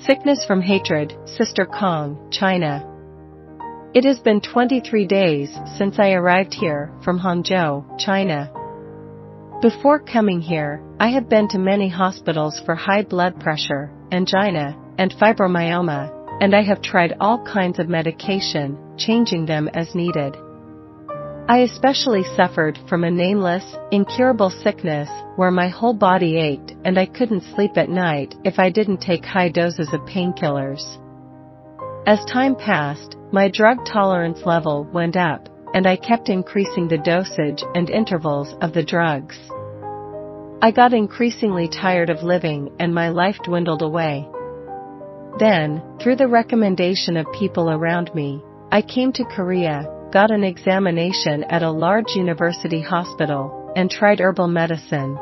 Sickness from hatred, Sister Kang, China. It has been 23 days since I arrived here from Hangzhou, China. Before coming here, I have been to many hospitals for high blood pressure, angina, and fibromyoma, and I have tried all kinds of medication, changing them as needed. I especially suffered from a nameless, incurable sickness where my whole body ached and I couldn't sleep at night if I didn't take high doses of painkillers. As time passed, my drug tolerance level went up, and I kept increasing the dosage and intervals of the drugs. I got increasingly tired of living and my life dwindled away. Then, through the recommendation of people around me, I came to Korea, got an examination at a large university hospital, and tried herbal medicine.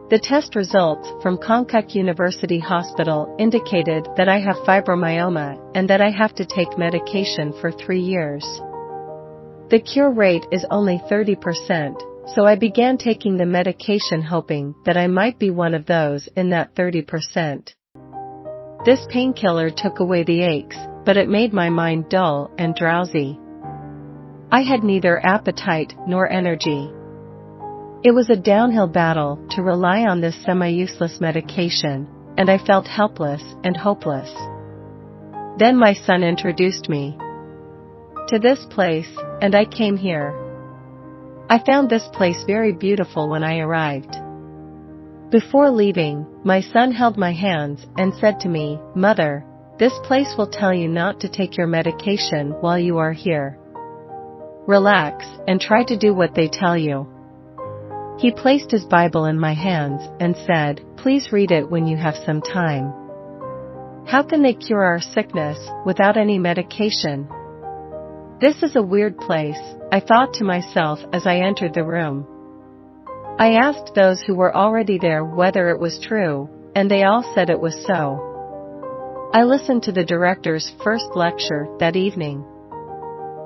The test results from Kang University Hospital indicated that I have fibromyoma and that I have to take medication for 3 years. The cure rate is only 30%, so I began taking the medication hoping that I might be one of those in that 30%. This painkiller took away the aches, but it made my mind dull and drowsy. I had neither appetite nor energy. It was a downhill battle to rely on this semi-useless medication, and I felt helpless and hopeless. Then my son introduced me to this place, and I came here. I found this place very beautiful when I arrived. Before leaving, my son held my hands and said to me, "Mother, this place will tell you not to take your medication while you are here. Relax and try to do what they tell you." He placed his Bible in my hands and said, "Please read it when you have some time." How can they cure our sickness without any medication? This is a weird place, I thought to myself as I entered the room. I asked those who were already there whether it was true, and they all said it was so. I listened to the director's first lecture that evening.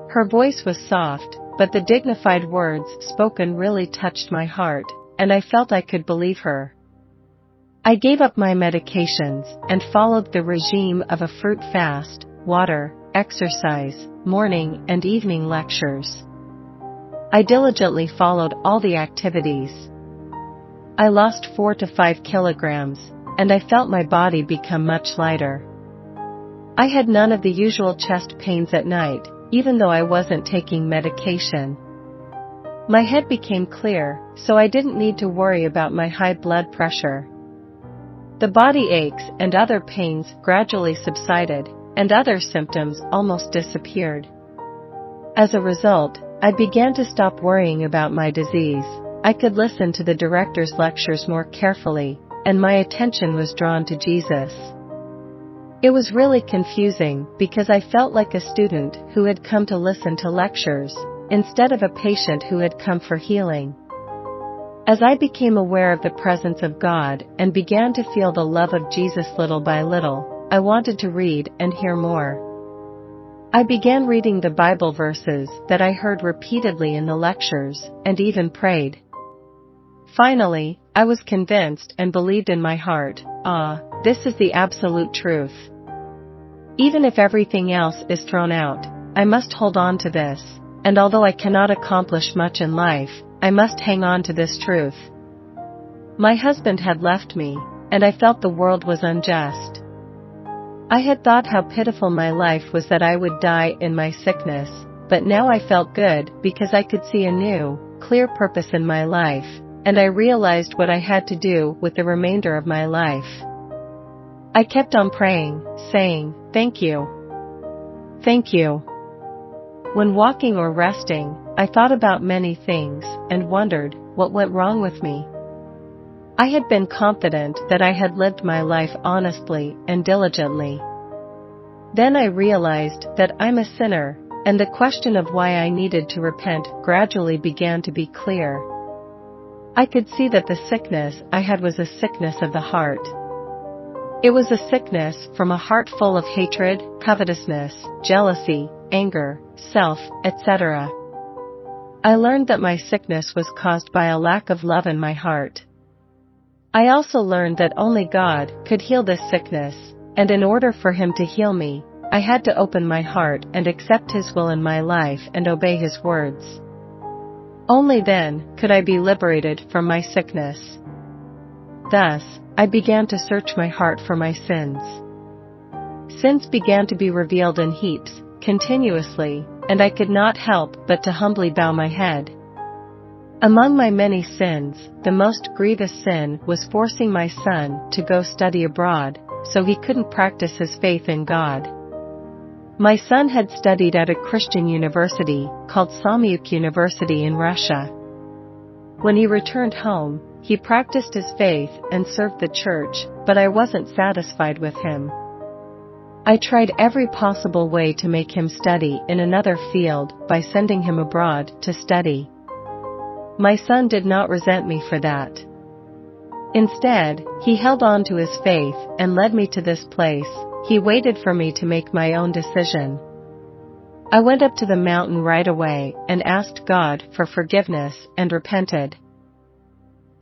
Her voice was soft, but the dignified words spoken really touched my heart, and I felt I could believe her. I gave up my medications and followed the regime of a fruit fast, water, exercise, morning and evening lectures. I diligently followed all the activities. I lost 4 to 5 kilograms, and I felt my body become much lighter. I had none of the usual chest pains at night, even though I wasn't taking medication. My head became clear, so I didn't need to worry about my high blood pressure. The body aches and other pains gradually subsided, and other symptoms almost disappeared. As a result, I began to stop worrying about my disease. I could listen to the director's lectures more carefully, and my attention was drawn to Jesus. It was really confusing because I felt like a student who had come to listen to lectures, instead of a patient who had come for healing. As I became aware of the presence of God and began to feel the love of Jesus little by little, I wanted to read and hear more. I began reading the Bible verses that I heard repeatedly in the lectures, and even prayed. Finally, I was convinced and believed in my heart, this is the absolute truth. Even if everything else is thrown out, I must hold on to this, and although I cannot accomplish much in life, I must hang on to this truth. My husband had left me, and I felt the world was unjust. I had thought how pitiful my life was that I would die in my sickness, but now I felt good because I could see a new, clear purpose in my life, and I realized what I had to do with the remainder of my life. I kept on praying, saying, "Thank you. Thank you." When walking or resting, I thought about many things and wondered what went wrong with me. I had been confident that I had lived my life honestly and diligently. Then I realized that I'm a sinner, and the question of why I needed to repent gradually began to be clear. I could see that the sickness I had was a sickness of the heart. It was a sickness from a heart full of hatred, covetousness, jealousy, anger, self, etc. I learned that my sickness was caused by a lack of love in my heart. I also learned that only God could heal this sickness, and in order for him to heal me, I had to open my heart and accept his will in my life and obey his words. Only then could I be liberated from my sickness. Thus, I began to search my heart for my sins. Sins began to be revealed in heaps, continuously, and I could not help but to humbly bow my head. Among my many sins, the most grievous sin was forcing my son to go study abroad, so he couldn't practice his faith in God. My son had studied at a Christian university called Samyuk University in Russia. When he returned home, he practiced his faith and served the church, but I wasn't satisfied with him. I tried every possible way to make him study in another field by sending him abroad to study. My son did not resent me for that. Instead, he held on to his faith and led me to this place. He waited for me to make my own decision. I went up to the mountain right away and asked God for forgiveness and repented.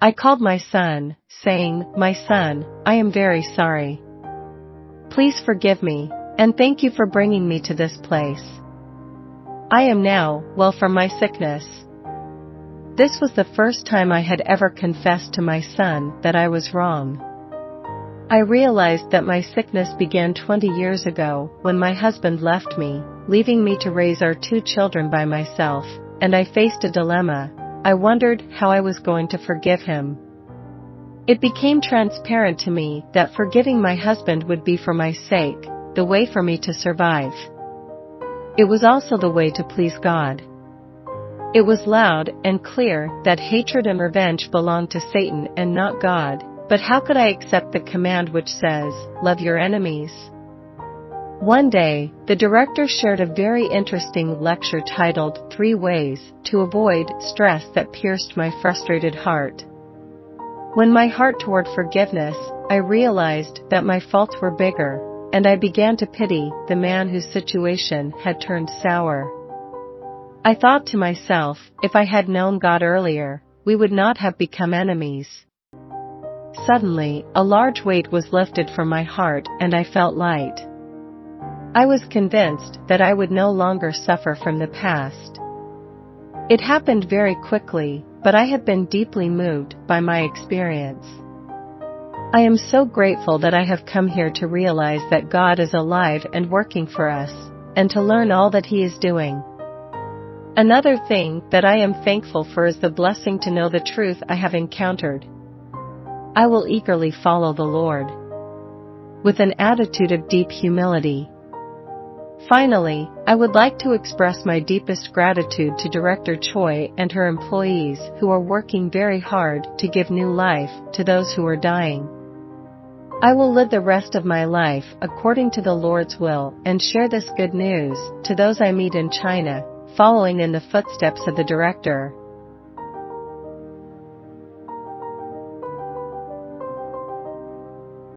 I called my son, saying, "My son, I am very sorry. Please forgive me, and thank you for bringing me to this place. I am now well from my sickness." This was the first time I had ever confessed to my son that I was wrong. I realized that my sickness began 20 years ago when my husband left me, leaving me to raise our 2 children by myself, and I faced a dilemma. I wondered how I was going to forgive him. It became transparent to me that forgiving my husband would be for my sake, the way for me to survive. It was also the way to please God. It was loud and clear that hatred and revenge belonged to Satan and not God. But how could I accept the command which says, "Love your enemies"? One day, the director shared a very interesting lecture titled 3 Ways to Avoid Stress that pierced my frustrated heart. When my heart toward forgiveness, I realized that my faults were bigger, and I began to pity the man whose situation had turned sour. I thought to myself, if I had known God earlier, we would not have become enemies. Suddenly, a large weight was lifted from my heart and I felt light. I was convinced that I would no longer suffer from the past. It happened very quickly, but I have been deeply moved by my experience. I am so grateful that I have come here to realize that God is alive and working for us, and to learn all that He is doing. Another thing that I am thankful for is the blessing to know the truth I have encountered. I will eagerly follow the Lord with an attitude of deep humility. Finally, I would like to express my deepest gratitude to Director Choi and her employees who are working very hard to give new life to those who are dying. I will live the rest of my life according to the Lord's will and share this good news to those I meet in China, following in the footsteps of the director.